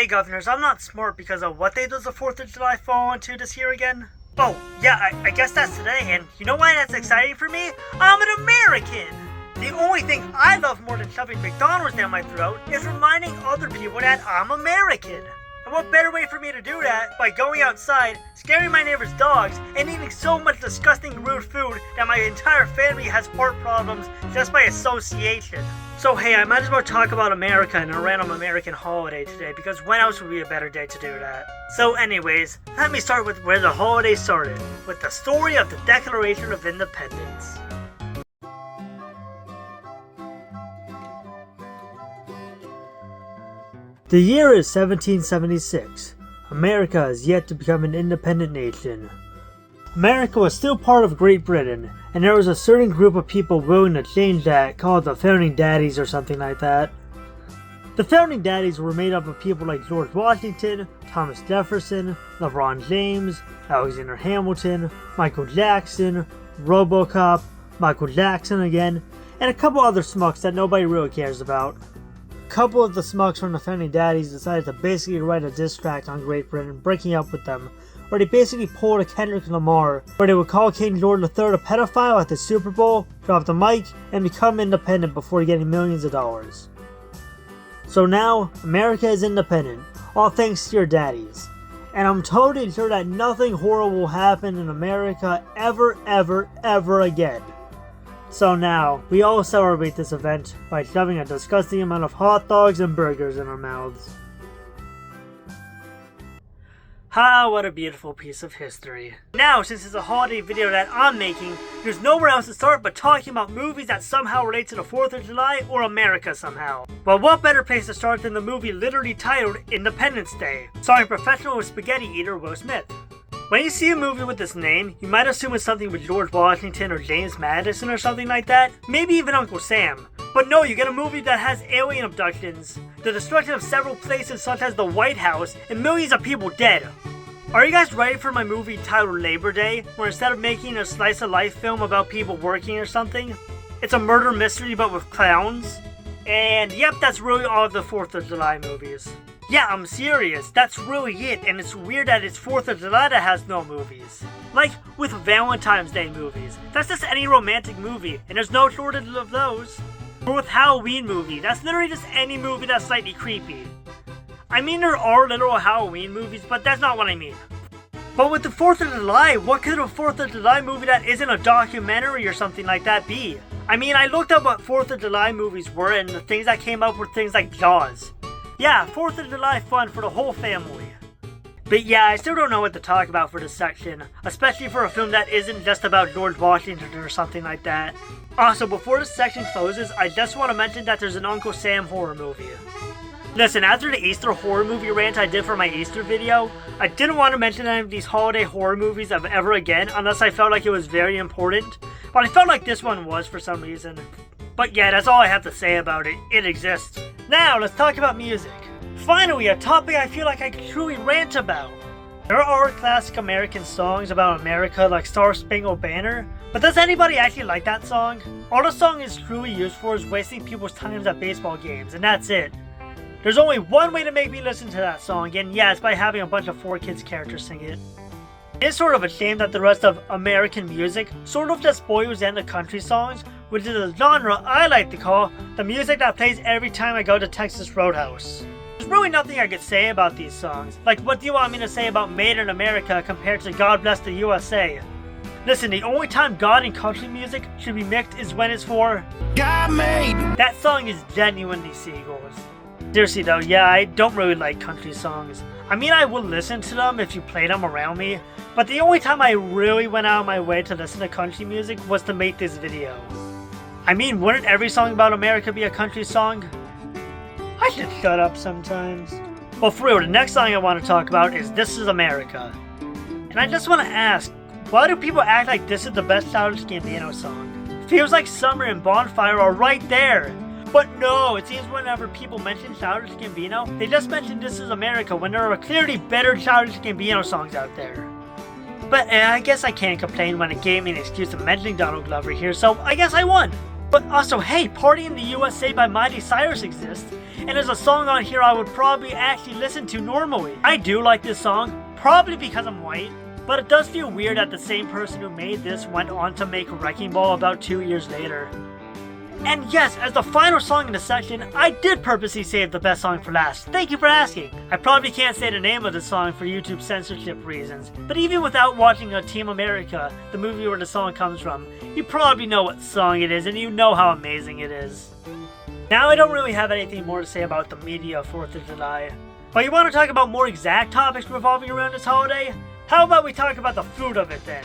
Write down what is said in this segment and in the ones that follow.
Hey governors, I'm not smart because of what day does the 4th of July fall into this year again? Oh, yeah, I guess that's today, and you know why that's exciting for me? I'm an American! The only thing I love more than shoving McDonald's down my throat is reminding other people that I'm American. And what better way for me to do that by going outside, scaring my neighbor's dogs, and eating so much disgusting rude food that my entire family has heart problems just by association. So hey, I might as well talk about America and a random American holiday today, because when else would be a better day to do that? So anyways, let me start with where the holiday started, with the story of the Declaration of Independence. The year is 1776. America is yet to become an independent nation. America was still part of Great Britain, and there was a certain group of people willing to change that, called the Founding Daddies or something like that. The Founding Daddies were made up of people like George Washington, Thomas Jefferson, LeBron James, Alexander Hamilton, Michael Jackson, RoboCop, Michael Jackson again, and a couple other schmucks that nobody really cares about. A couple of the schmucks from the Founding Daddies decided to basically write a diss track on Great Britain, breaking up with them, where they basically pulled a Kendrick Lamar, where they would call King George III a pedophile at the Super Bowl, drop the mic, and become independent before getting millions of dollars. So now, America is independent, all thanks to your daddies. And I'm totally sure that nothing horrible will happen in America ever again. So now, we all celebrate this event by shoving a disgusting amount of hot dogs and burgers in our mouths. Ah, what a beautiful piece of history. Now, since it's a holiday video that I'm making, there's nowhere else to start but talking about movies that somehow relate to the 4th of July or America somehow. Well, what better place to start than the movie literally titled Independence Day, starring professional spaghetti eater Will Smith. When you see a movie with this name, you might assume it's something with George Washington or James Madison or something like that, maybe even Uncle Sam. But no, you get a movie that has alien abductions, the destruction of several places such as the White House, and millions of people dead. Are you guys ready for my movie titled Labor Day, where instead of making a slice of life film about people working or something, it's a murder mystery but with clowns? And yep, that's really all of the 4th of July movies. Yeah, I'm serious, that's really it, and it's weird that it's 4th of July that has no movies. Like with Valentine's Day movies, that's just any romantic movie, and there's no shortage of those. Or with Halloween movie, that's literally just any movie that's slightly creepy. I mean, there are literal Halloween movies, but that's not what I mean. But with the 4th of July, what could a 4th of July movie that isn't a documentary or something like that be? I mean, I looked up what 4th of July movies were, and the things that came up were things like Jaws. Yeah, 4th of July fun for the whole family. But yeah, I still don't know what to talk about for this section, especially for a film that isn't just about George Washington or something like that. Also, before this section closes, I just want to mention that there's an Uncle Sam horror movie. Listen, after the Easter horror movie rant I did for my Easter video, I didn't want to mention any of these holiday horror movies ever again unless I felt like it was very important, but I felt like this one was for some reason. But yeah, that's all I have to say about it. It exists. Now, let's talk about music. Finally, a topic I feel like I can truly rant about. There are classic American songs about America like Star Spangled Banner, but does anybody actually like that song? All the song is truly used for is wasting people's times at baseball games, and that's it. There's only one way to make me listen to that song, and yeah, it's by having a bunch of 4Kids characters sing it. It's sort of a shame that the rest of American music sort of just boils down to country songs, which is a genre I like to call the music that plays every time I go to Texas Roadhouse. There's really nothing I could say about these songs. Like, what do you want me to say about Made in America compared to God Bless the USA? Listen, the only time God and country music should be mixed is when it's for God Made. That song is genuinely Seagulls. Seriously though, yeah, I don't really like country songs. I mean, I will listen to them if you play them around me, but the only time I really went out of my way to listen to country music was to make this video. I mean, wouldn't every song about America be a country song? I should shut up sometimes. Well, for real, the next song I want to talk about is This Is America. And I just want to ask, why do people act like this is the best Childish Gambino song? Feels like Summer and Bonfire are right there. But no, it seems whenever people mention Childish Gambino, they just mention This Is America when there are clearly better Childish Gambino songs out there. But I guess I can't complain when it gave me an excuse of mentioning Donald Glover here, so I guess I won. But also, hey, Party in the USA by Miley Cyrus exists, and there's a song on here I would probably actually listen to normally. I do like this song, probably because I'm white, but it does feel weird that the same person who made this went on to make Wrecking Ball about 2 years later. And yes, as the final song in the section, I did purposely save the best song for last. Thank you for asking. I probably can't say the name of the song for YouTube censorship reasons, but even without watching Team America, the movie where the song comes from, you probably know what song it is and you know how amazing it is. Now I don't really have anything more to say about the media of 4th of July, but you want to talk about more exact topics revolving around this holiday? How about we talk about the food of it then?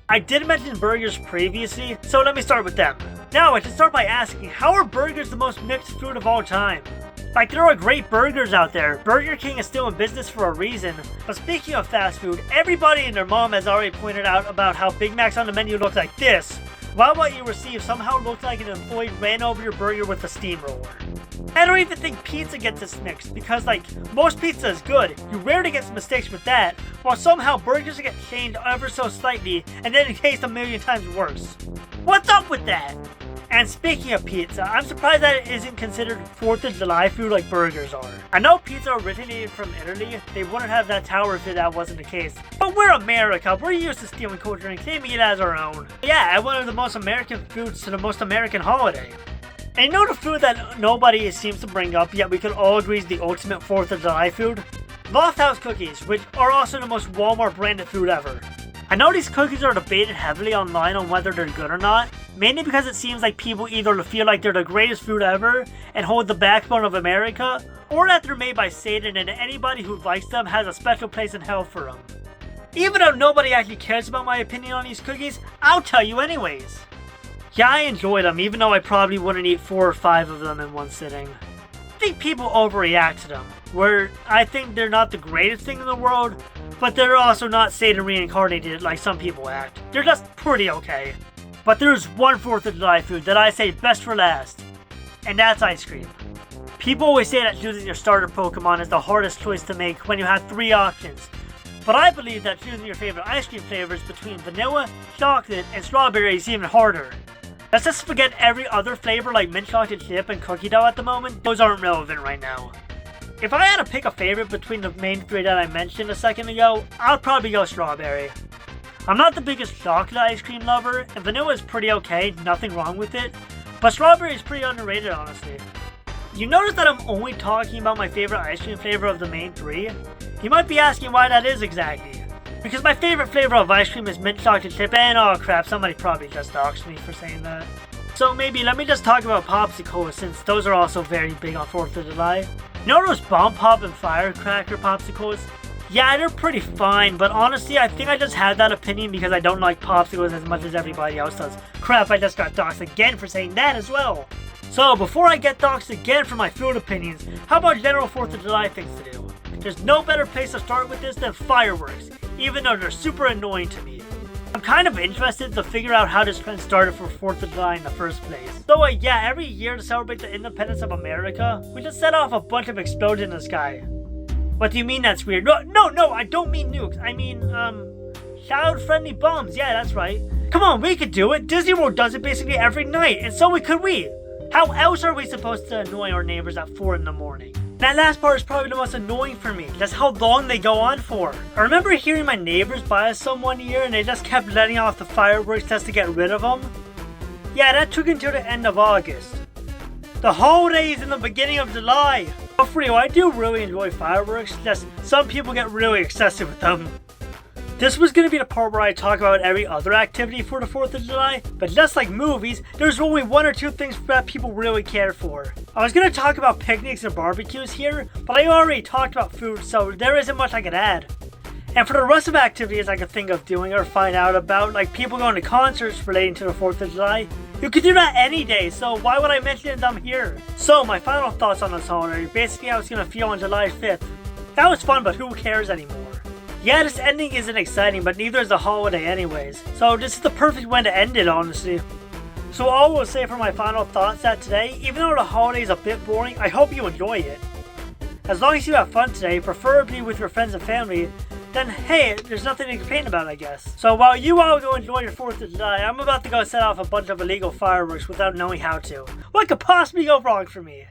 I did mention burgers previously, so let me start with them. Now, I should start by asking, how are burgers the most mixed food of all time? Like, there are great burgers out there. Burger King is still in business for a reason. But speaking of fast food, everybody and their mom has already pointed out about how Big Macs on the menu look like this, while what you receive somehow looked like an employee ran over your burger with a steamroller. I don't even think pizza gets this mixed, because like, most pizza is good, you rarely get mistakes with that, while somehow burgers get changed ever so slightly, and then it tastes a million times worse. What's up with that? And speaking of pizza, I'm surprised that it isn't considered 4th of July food like burgers are. I know pizza originated from Italy, they wouldn't have that tower if that wasn't the case. But we're America, we're used to stealing culture and claiming it as our own. Yeah, add one of the most American foods to the most American holiday. And you know the food that nobody seems to bring up, yet we could all agree is the ultimate 4th of July food? Loft House cookies, which are also the most Walmart branded food ever. I know these cookies are debated heavily online on whether they're good or not, mainly because it seems like people either feel like they're the greatest food ever and hold the backbone of America, or that they're made by Satan and anybody who likes them has a special place in hell for them. Even though nobody actually cares about my opinion on these cookies, I'll tell you anyways. Yeah, I enjoy them, even though I probably wouldn't eat 4 or 5 of them in one sitting. I think people overreact to them, where I think they're not the greatest thing in the world, but they're also not Satan reincarnated like some people act. They're just pretty okay. But there's one 4th of July food that I say best for last, and that's ice cream. People always say that choosing your starter Pokemon is the hardest choice to make when you have 3 options. But I believe that choosing your favorite ice cream flavors between vanilla, chocolate, and strawberry is even harder. Let's just forget every other flavor like mint chocolate chip and cookie dough at the moment. Those aren't relevant right now. If I had to pick a favorite between the main 3 that I mentioned a second ago, I'd probably go strawberry. I'm not the biggest chocolate ice cream lover, and vanilla is pretty okay, nothing wrong with it, but strawberry is pretty underrated honestly. You notice that I'm only talking about my favorite ice cream flavor of the main 3? You might be asking why that is exactly. Because my favorite flavor of ice cream is mint chocolate chip, and oh crap, somebody probably just doxed me for saying that. So maybe let me just talk about popsicles, since those are also very big on 4th of July. You know those Bomb Pop and Firecracker popsicles? Yeah, they're pretty fine, but honestly, I think I just had that opinion because I don't like popsicles as much as everybody else does. Crap, I just got doxed again for saying that as well. So, before I get doxed again for my food opinions, how about general 4th of July things to do? There's no better place to start with this than fireworks, even though they're super annoying to me. I'm kind of interested to figure out how this trend started for 4th of July in the first place. So yeah, every year to celebrate the independence of America, we just set off a bunch of explosions in the sky. What do you mean that's weird? No, I don't mean nukes. I mean, child-friendly bombs. Yeah, that's right. Come on, we could do it. Disney World does it basically every night, and so could we. How else are we supposed to annoy our neighbors at 4 in the morning? That last part is probably the most annoying for me. That's how long they go on for. I remember hearing my neighbors buy us some one year and they just kept letting off the fireworks just to get rid of them. Yeah, that took until the end of August. The holidays in the beginning of July. But for real, I do really enjoy fireworks, just some people get really excessive with them. This was going to be the part where I talk about every other activity for the 4th of July, but just like movies, there's only 1 or 2 things that people really care for. I was going to talk about picnics and barbecues here, but I already talked about food, so there isn't much I could add. And for the rest of activities I could think of doing or find out about, like people going to concerts relating to the 4th of July, you could do that any day, so why would I mention them here? So my final thoughts on this holiday, basically how it's going to feel on July 5th. That was fun, but who cares anymore? Yeah, this ending isn't exciting, but neither is the holiday anyways, so this is the perfect way to end it, honestly. So all we'll say for my final thoughts that today, even though the holiday is a bit boring, I hope you enjoy it. As long as you have fun today, preferably with your friends and family, then hey, there's nothing to complain about, I guess. So while you all go enjoy your 4th of July, I'm about to go set off a bunch of illegal fireworks without knowing how to. What could possibly go wrong for me?